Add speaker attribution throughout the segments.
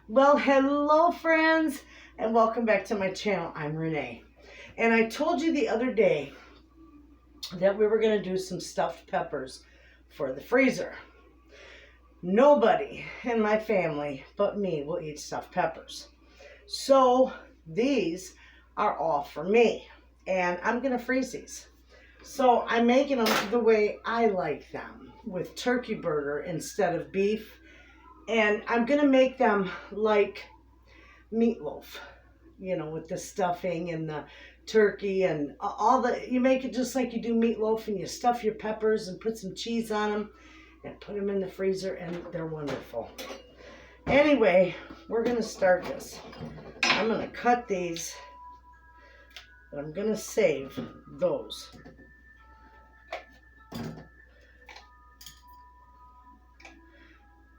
Speaker 1: Well, hello friends, and welcome back to my channel. I'm Renee, and I told you the other day that we were going to do some stuffed peppers for the freezer. Nobody in my family but me will eat stuffed peppers, so these are all for me, and I'm going to freeze these. So I'm making them the way I like them, with turkey burger instead of beef. And I'm going to make them like meatloaf, you know, with the stuffing and the turkey and all the, you make it just like you do meatloaf, and you stuff your peppers and put some cheese on them and put them in the freezer, and they're wonderful. Anyway, we're going to start this. I'm going to cut these, but I'm going to save those.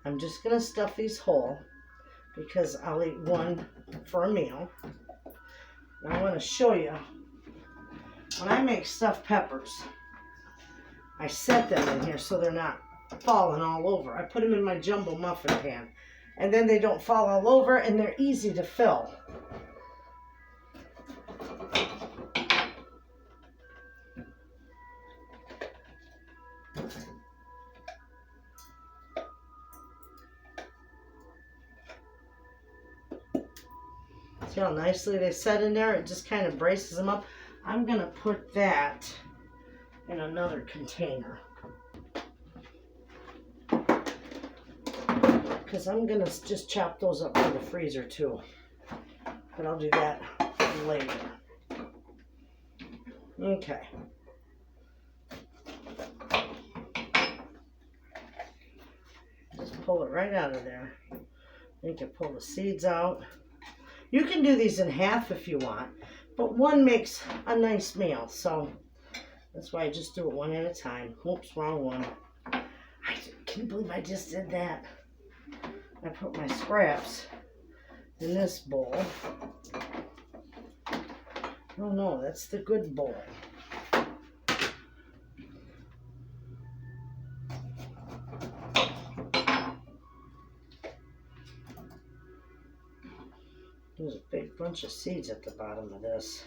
Speaker 1: I'm just going to stuff these whole because I'll eat one for a meal. And I want to show you, when I make stuffed peppers, I set them in here so they're not falling all over. I put them in my jumbo muffin pan, and then they don't fall all over, and they're easy to fill. See how nicely they set in there? It just kind of braces them up. I'm going to put that in another container, because I'm going to just chop those up for the freezer too. But I'll do that later. Okay. Just pull it right out of there. You can pull the seeds out. You can do these in half if you want, but one makes a nice meal, so that's why I just do it one at a time. Whoops, wrong one. I can't believe I just did that. I put my scraps in this bowl. Oh no, that's the good bowl. There's a big bunch of seeds at the bottom of this.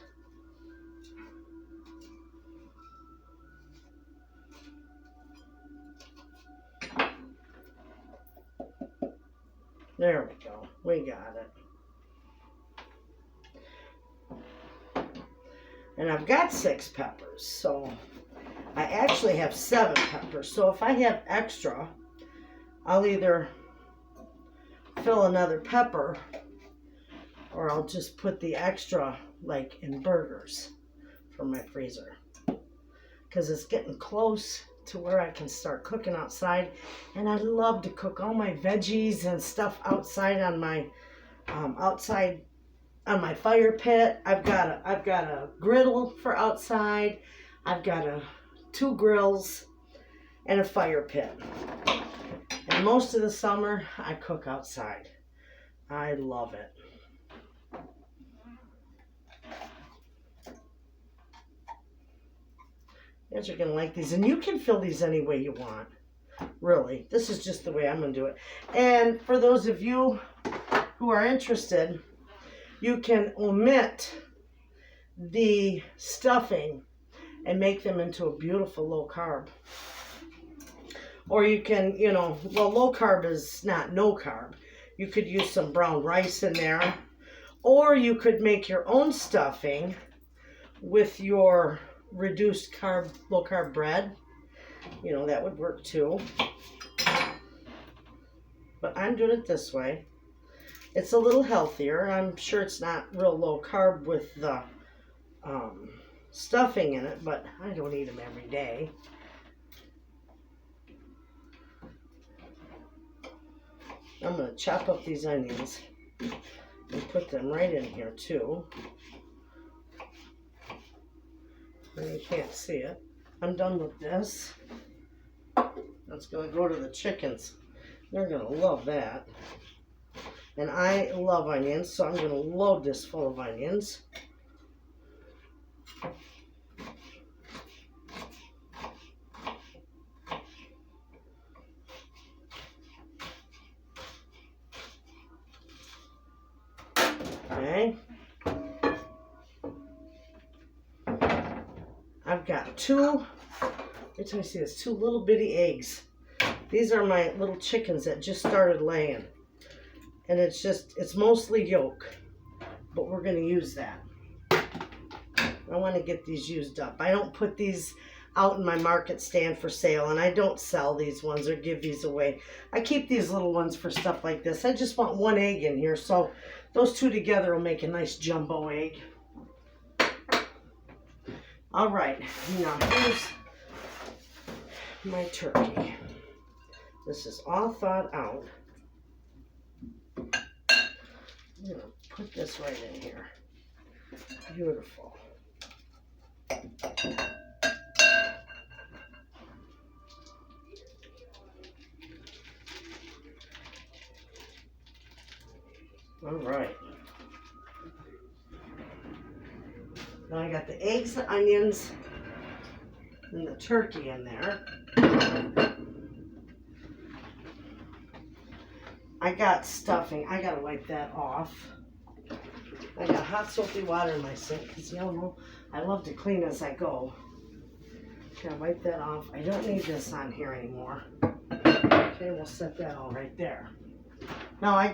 Speaker 1: There we go. We got it. And I've got 6 peppers, so I actually have 7 peppers. So if I have extra, I'll either fill another pepper, or I'll just put the extra like in burgers for my freezer, because it's getting close to where I can start cooking outside, and I love to cook all my veggies and stuff outside on my fire pit. I've got a griddle for outside. I've got 2 grills and a fire pit, and most of the summer I cook outside. I love it. You guys are going to like these, and you can fill these any way you want. Really, this is just the way I'm going to do it. And for those of you who are interested, you can omit the stuffing and make them into a beautiful low carb. Or you can, you know, well, low carb is not no carb. You could use some brown rice in there. Or you could make your own stuffing with your reduced carb, low carb bread. You know, that would work too. But I'm doing it this way. It's a little healthier. I'm sure it's not real low carb with the stuffing in it, but I don't eat them every day. I'm going to chop up these onions and put them right in here too. And you can't see it. I'm done with this. That's going to go to the chickens. They're going to love that. And I love onions, so I'm going to load this full of onions. I've got two, wait till I see this, two little bitty eggs. These are my little chickens that just started laying. And it's mostly yolk, but we're going to use that. I want to get these used up. I don't put these out in my market stand for sale, and I don't sell these ones or give these away. I keep these little ones for stuff like this. I just want one egg in here, so those two together will make a nice jumbo egg. All right, now here's my turkey. This is all thawed out. I'm going to put this right in here. Beautiful. All right. Now I got the eggs, the onions, and the turkey in there. I got stuffing. I gotta wipe that off. I got hot soapy water in my sink because y'all know I love to clean as I go. Gotta wipe that off. I don't need this on here anymore. Okay, we'll set that all right there. Now I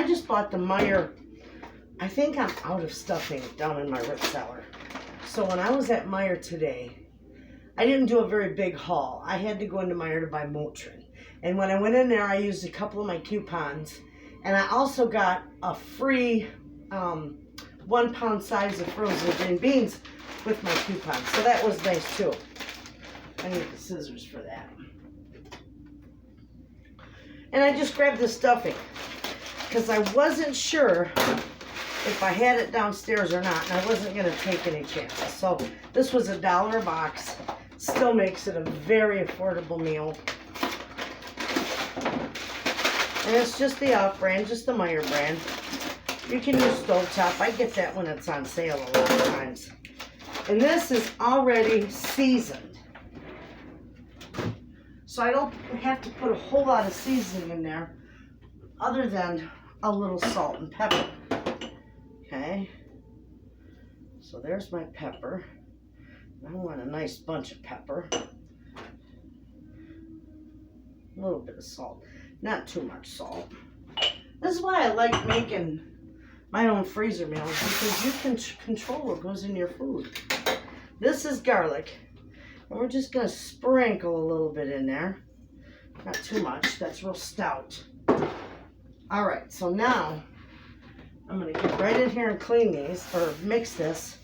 Speaker 1: just bought the Meijer. I think I'm out of stuffing down in my root cellar. So when I was at Meijer today, I didn't do a very big haul. I had to go into Meijer to buy Motrin. And when I went in there, I used a couple of my coupons. And I also got a free 1 pound size of frozen green beans with my coupon. So that was nice too. I need the scissors for that. And I just grabbed the stuffing because I wasn't sure if I had it downstairs or not, and I wasn't going to take any chances. So this was $1 a box. Still makes it a very affordable meal. And it's just the off-brand, just the Meijer brand. You can use stovetop. I get that when it's on sale a lot of times. And this is already seasoned. So I don't have to put a whole lot of seasoning in there other than a little salt and pepper. Okay. So there's my pepper. I want a nice bunch of pepper. A little bit of salt. Not too much salt. This is why I like making my own freezer meals, because you can control what goes in your food. This is garlic. And we're just going to sprinkle a little bit in there. Not too much. That's real stout. All right. So now I'm going to get right in here and clean these, or mix this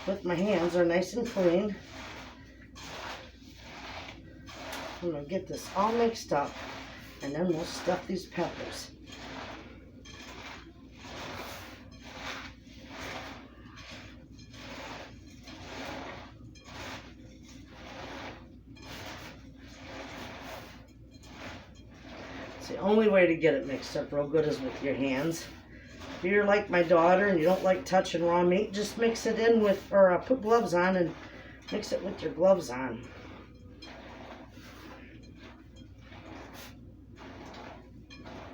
Speaker 1: with my hands. They're nice and clean. I'm going to get this all mixed up, and then we'll stuff these peppers. It's the only way to get it mixed up real good is with your hands. If you're like my daughter and you don't like touching raw meat, just mix it in with, or put gloves on and mix it with your gloves on.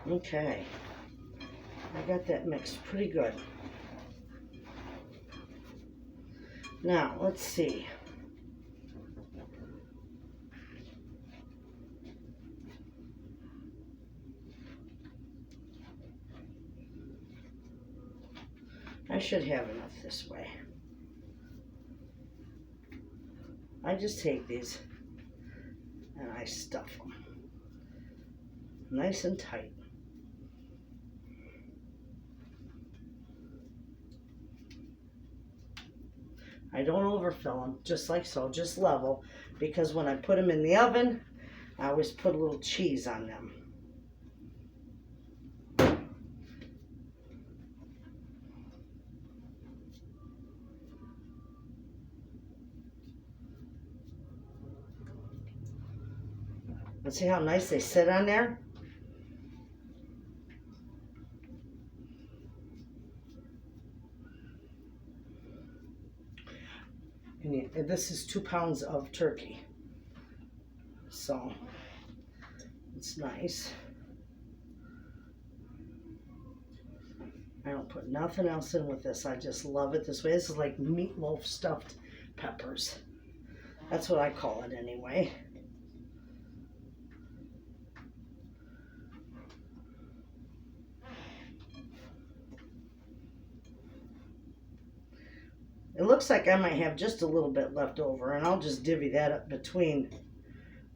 Speaker 1: Okay, I got that mixed pretty good. Now, let's see. I should have enough this way. I just take these and I stuff them nice and tight. I don't overfill them, just like so, just level, because when I put them in the oven, I always put a little cheese on them. And see how nice they sit on there? And this is 2 pounds of turkey. So, it's nice. I don't put nothing else in with this. I just love it this way. This is like meatloaf stuffed peppers. That's what I call it anyway. It looks like I might have just a little bit left over, and I'll just divvy that up between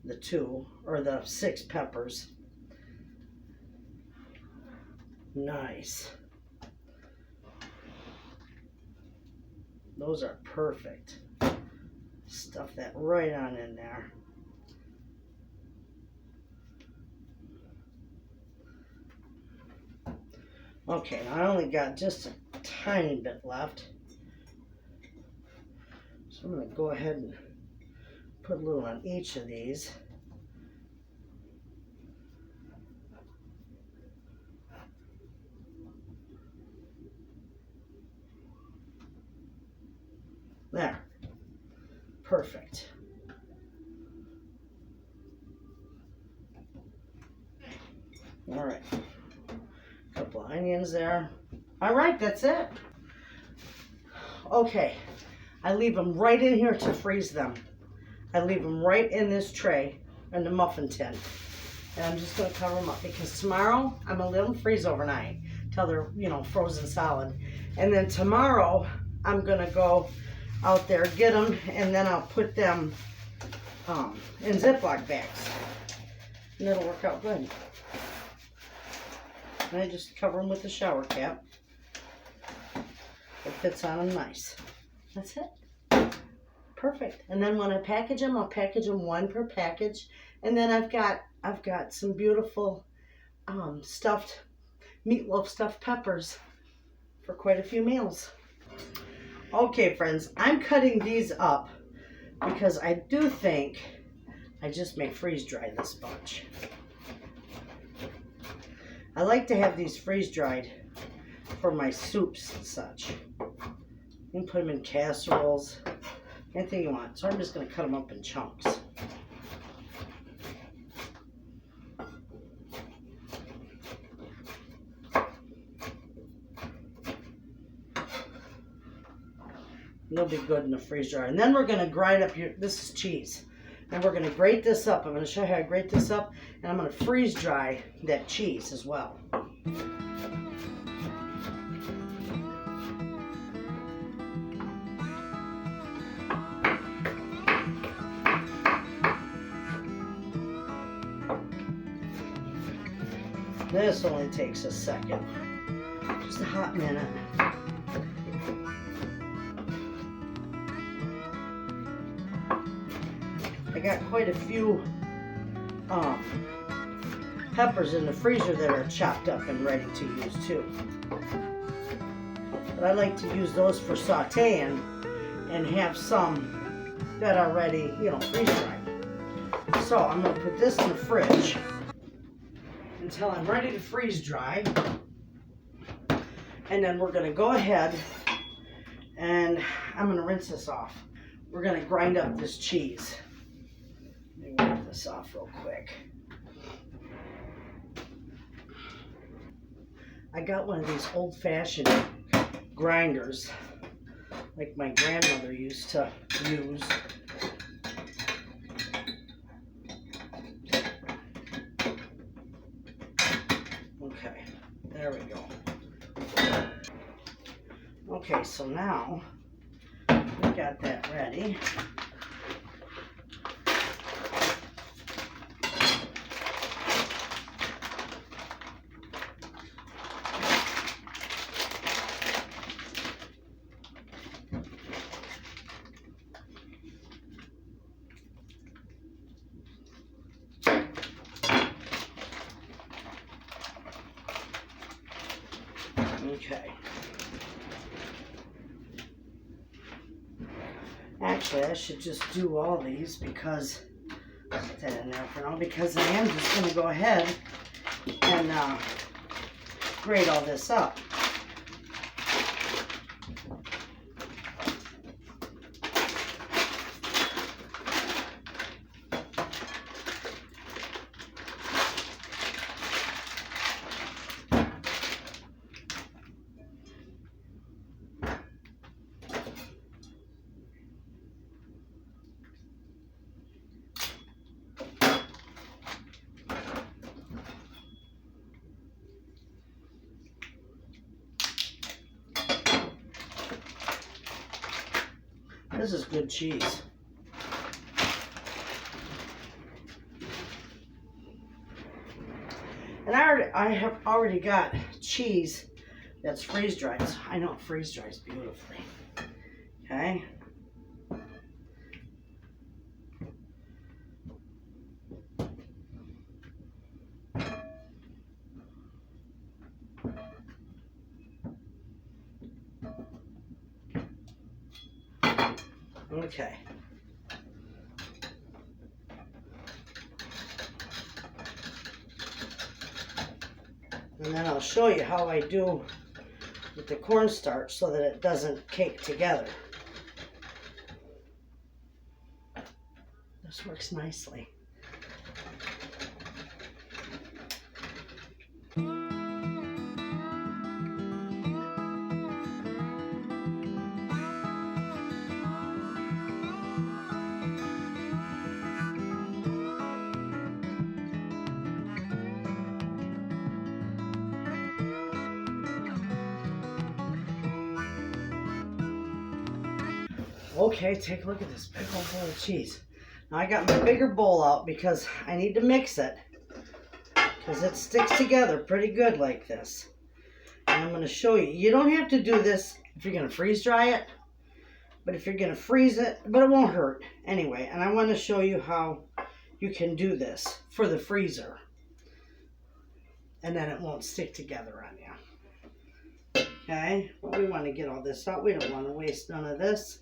Speaker 1: the 2 or the 6 peppers. Nice. Those are perfect. Stuff that right on in there. Okay, now I only got just a tiny bit left. So I'm going to go ahead and put a little on each of these. There. Perfect. All right. A couple of onions there. All right, that's it. Okay. I leave them right in here to freeze them. I leave them right in this tray in the muffin tin. And I'm just going to cover them up because tomorrow I'm going to let them freeze overnight till they're, frozen solid. And then tomorrow I'm going to go out there, get them, and then I'll put them in Ziploc bags. And it'll work out good. And I just cover them with the shower cap. It fits on them nice. That's it. Perfect. And then when I package them, I'll package them 1 per package. And then I've got some beautiful stuffed meatloaf stuffed peppers for quite a few meals. Okay, friends, I'm cutting these up because I do think I just may freeze dry this bunch. I like to have these freeze dried for my soups and such. You can put them in casseroles, anything you want. So I'm just going to cut them up in chunks. They'll be good in the freeze dryer. And then we're going to grind up this is cheese. And we're going to grate this up. I'm going to show you how I grate this up. And I'm going to freeze dry that cheese as well. This only takes a second. Just a hot minute. I got quite a few peppers in the freezer that are chopped up and ready to use too. But I like to use those for sauteing and have some that are ready, freeze dried. So I'm going to put this in the fridge until I'm ready to freeze dry. And then we're going to go ahead and I'm going to rinse this off. We're going to grind up this cheese. Let me wipe this off real quick. I got one of these old-fashioned grinders like my grandmother used to use. Okay, there we go. Okay, so now we got that ready. Okay. Actually, I should just do all these because I'll put that in there for now because I am just going to go ahead and grate all this up. This is good cheese. And I have already got cheese that's freeze dried. So I know it freeze dries beautifully. Okay. Okay. And then I'll show you how I do with the cornstarch so that it doesn't cake together. This works nicely. Okay, take a look at this big old bowl of cheese. Now I got my bigger bowl out because I need to mix it because it sticks together pretty good like this. And I'm going to show you. You don't have to do this if you're going to freeze dry it, but if you're going to freeze it, but it won't hurt anyway. And I want to show you how you can do this for the freezer. And then it won't stick together on you. Okay, well, we want to get all this out. We don't want to waste none of this.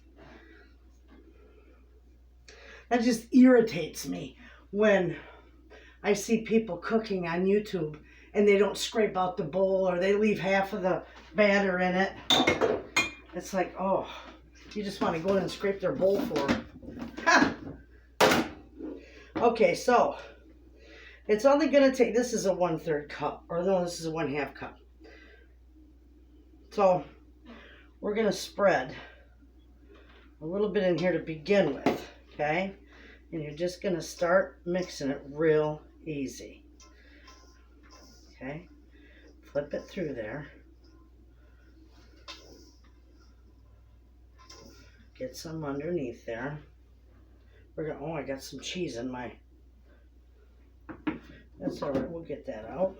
Speaker 1: That just irritates me when I see people cooking on YouTube and they don't scrape out the bowl or they leave half of the batter in it. It's like, oh, you just want to go in and scrape their bowl for them. Ha! Okay, so it's only going to take, this is a 1/3 cup, or no, this is a 1/2 cup. So we're going to spread a little bit in here to begin with, okay? And you're just going to start mixing it real easy. Okay? Flip it through there. Get some underneath there. We're going to, oh, I got some cheese in my, that's all right, we'll get that out.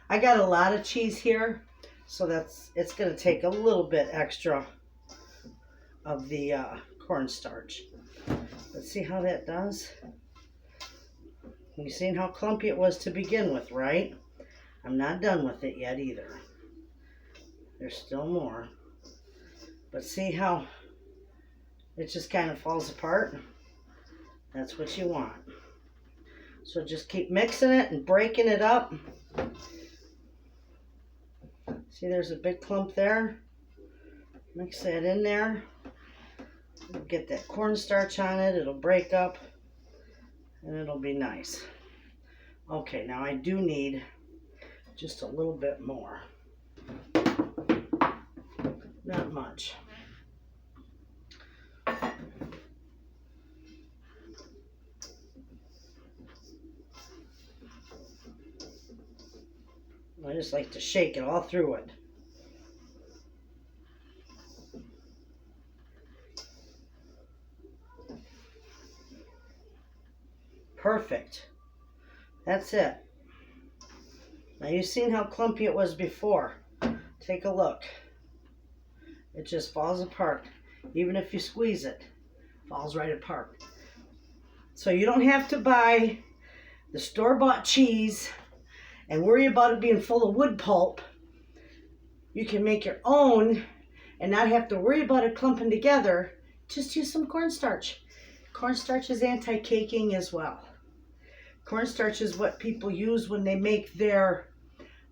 Speaker 1: I got a lot of cheese here, so it's going to take a little bit extra of the cornstarch. Let's see how that does. You've seen how clumpy it was to begin with, right? I'm not done with it yet either. There's still more. But see how it just kind of falls apart? That's what you want. So just keep mixing it and breaking it up. See, there's a big clump there. Mix that in there. Get that cornstarch on it. It'll break up and it'll be nice. Okay, now I do need just a little bit more. Not much. I just like to shake it all through it. Perfect. That's it. Now you've seen how clumpy it was before. Take a look. It just falls apart. Even if you squeeze it, it falls right apart. So you don't have to buy the store-bought cheese and worry about it being full of wood pulp. You can make your own and not have to worry about it clumping together. Just use some cornstarch. Cornstarch is anti-caking as well. Cornstarch is what people use when they make their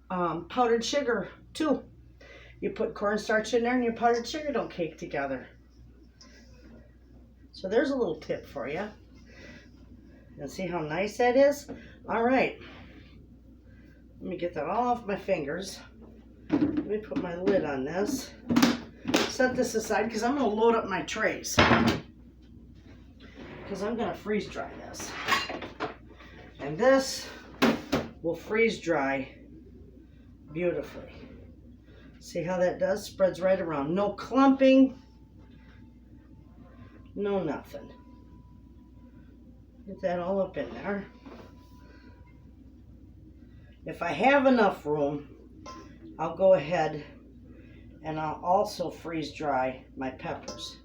Speaker 1: powdered sugar too. You put cornstarch in there and your powdered sugar don't cake together. So there's a little tip for you. And see how nice that is? All right. Let me get that all off my fingers. Let me put my lid on this. Set this aside because I'm going to load up my trays. Because I'm going to freeze dry this. And this will freeze dry beautifully. See how that does? Spreads right around. No clumping. No nothing. Get that all up in there. If I have enough room, I'll go ahead and I'll also freeze dry my peppers.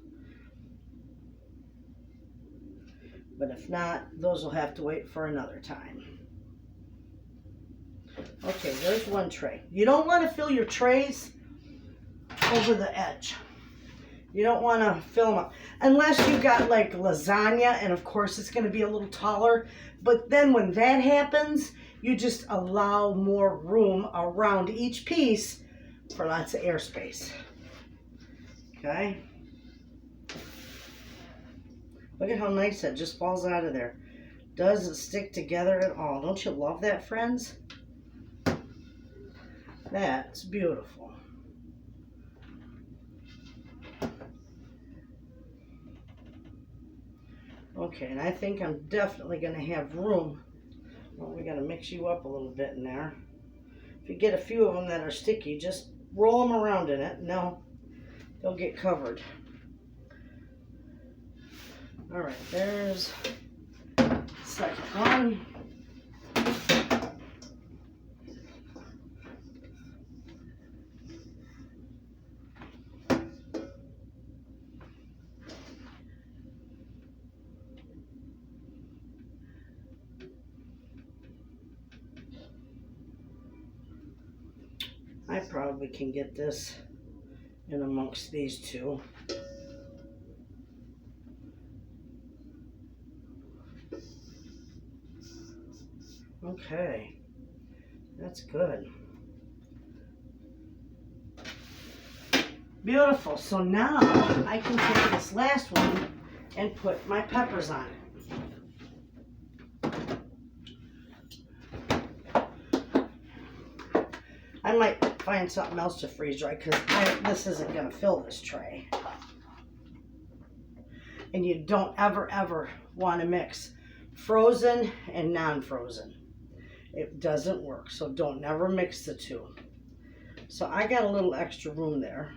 Speaker 1: But if not, those will have to wait for another time. Okay, there's one tray. You don't want to fill your trays over the edge. You don't want to fill them up. Unless you've got like lasagna, and of course it's going to be a little taller. But then when that happens, you just allow more room around each piece for lots of airspace. Okay? Look at how nice that just falls out of there. Doesn't stick together at all. Don't you love that, friends? That's beautiful. Okay, and I think I'm definitely going to have room. Well, we got to mix you up a little bit in there. If you get a few of them that are sticky, just roll them around in it. No, they'll get covered. All right, there's the second one. I probably can get this in amongst these two. Okay, that's good. Beautiful. So now I can take this last one and put my peppers on it. I might find something else to freeze dry because this isn't going to fill this tray. And you don't ever want to mix frozen and non-frozen. It doesn't work, so don't never mix the two. So I got a little extra room there.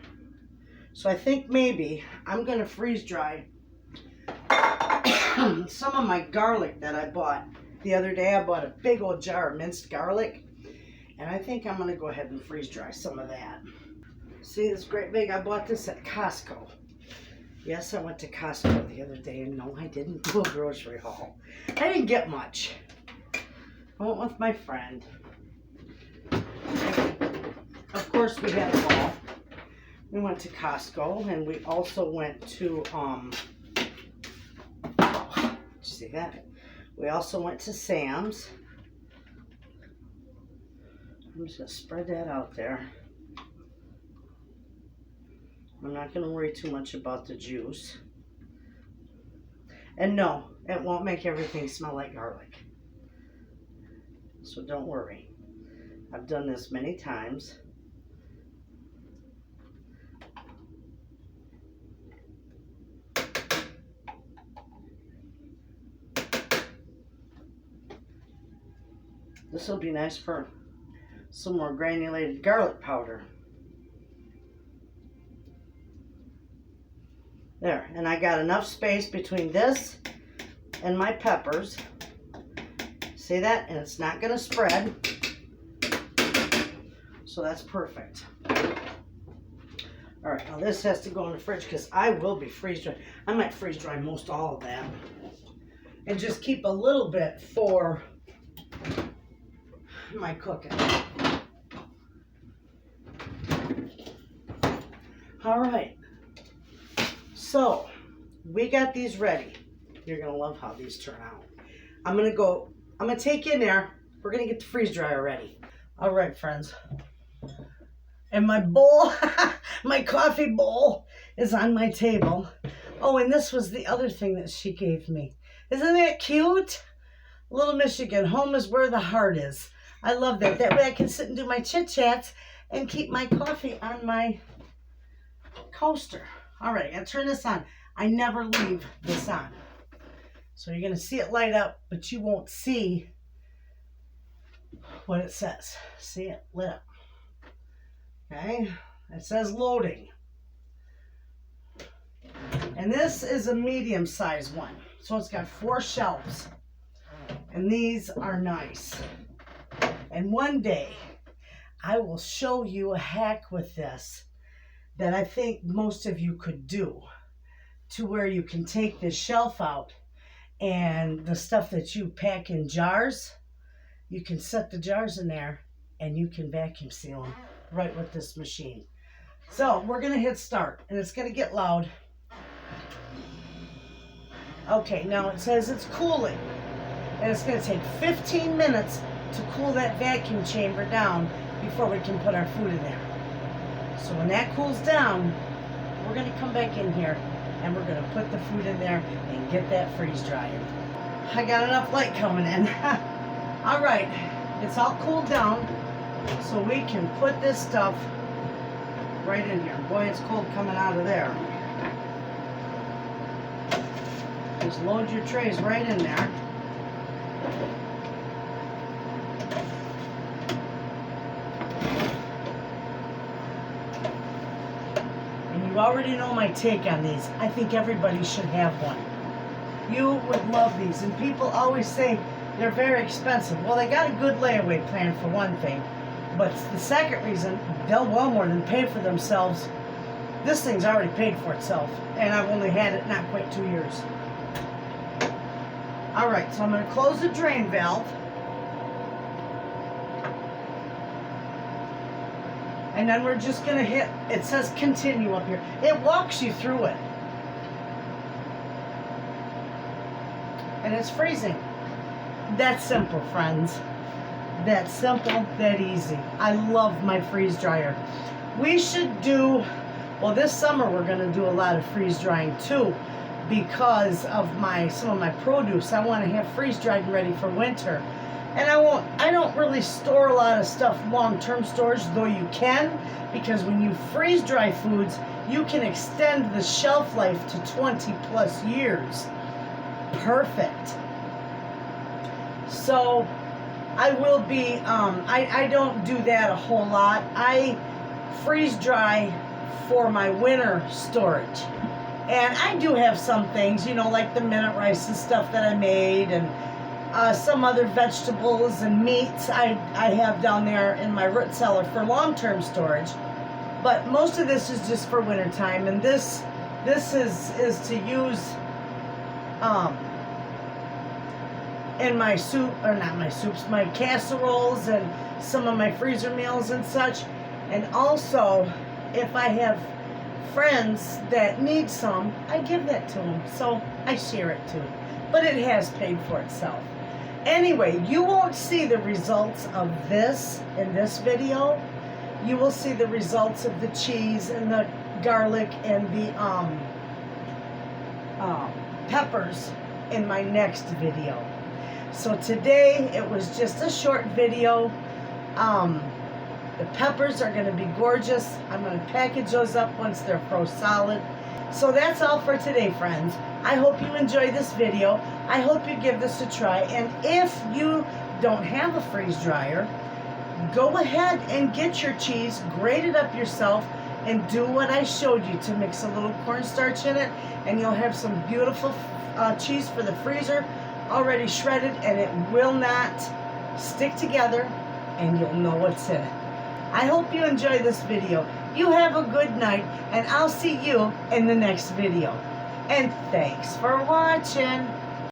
Speaker 1: So I think maybe I'm going to freeze dry some of my garlic that I bought the other day. I bought a big old jar of minced garlic. And I think I'm going to go ahead and freeze dry some of that. See this great big? I bought this at Costco. Yes, I went to Costco the other day, and no, I didn't do a grocery haul. I didn't get much. I went with my friend. Of course, we had a ball. We went to Costco, and we also went to, did you see that? We also went to Sam's. I'm just going to spread that out there. I'm not going to worry too much about the juice. And no, it won't make everything smell like garlic. So don't worry. I've done this many times. This will be nice for some more granulated garlic powder. There, and I got enough space between this and my peppers. See that? And it's not going to spread. So that's perfect. All right, now this has to go in the fridge because I will be freeze dry. I might freeze dry most all of that. And just keep a little bit for my cooking. All right, so we got these ready. You're gonna love how these turn out. I'm gonna take you in there. We're gonna get the freeze dryer ready. All right, friends. And my bowl, my coffee bowl is on my table. Oh, and this was the other thing that she gave me. Isn't that cute? Little Michigan, home is where the heart is. I love that. That way I can sit and do my chit-chats and keep my coffee on my coaster. All right, I gotta turn this on. I never leave this on. So you're gonna see it light up, but you won't see what it says. See it lit up. Okay, It says loading. And this is a medium size one. So it's got 4 shelves. And these are nice. And one day I will show you a hack with this that I think most of you could do, to where you can take this shelf out and the stuff that you pack in jars, you can set the jars in there and you can vacuum seal them right with this machine. So we're going to hit start and it's going to get loud. Okay, now it says it's cooling and it's going to take 15 minutes to cool that vacuum chamber down before we can put our food in there. So when that cools down, we're going to come back in here and we're going to put the food in there and get that freeze drying. I got enough light coming in. All right, it's all cooled down so we can put this stuff right in here. Boy, it's cold coming out of there. Just load your trays right in there. You already know my take on these. I think everybody should have one. You would love these. And people always say they're very expensive. Well, they got a good layaway plan for one thing. But the second reason, they'll well more than pay for themselves. This thing's already paid for itself. And I've only had it not quite 2 years. Alright, so I'm going to close the drain valve. And then we're just going to hit, it says continue up here. It walks you through it. And it's freezing. That's simple, friends. That simple, that easy. I love my freeze dryer. We should do, well, this summer we're going to do a lot of freeze drying too, because of some of my produce. I want to have freeze dried and ready for winter. And I don't really store a lot of stuff long-term storage, though you can, because when you freeze dry foods, you can extend the shelf life to 20 plus years. Perfect. So I will be, I don't do that a whole lot. I freeze dry for my winter storage. And I do have some things, you know, like the minute rice and stuff that I made, and some other vegetables and meats I have down there in my root cellar for long-term storage. But most of this is just for winter time, and this is to use in my soup, or not my soups, my casseroles and some of my freezer meals and such. And also, if I have friends that need some, I give that to them. So I share it too. But it has paid for itself. Anyway, you won't see the results of this in this video. You will see the results of the cheese and the garlic and the peppers in my next video. So today it was just a short video. The peppers are going to be gorgeous. I'm going to package those up once they're froze solid. So that's all for today, friends. I hope you enjoyed this video. I hope you give this a try. And if you don't have a freeze dryer, go ahead and get your cheese, grate it up yourself, and do what I showed you to mix a little cornstarch in it, and you'll have some beautiful cheese for the freezer already shredded, and it will not stick together, and you'll know what's in it. I hope you enjoy this video. You have a good night, and I'll see you in the next video. And thanks for watching.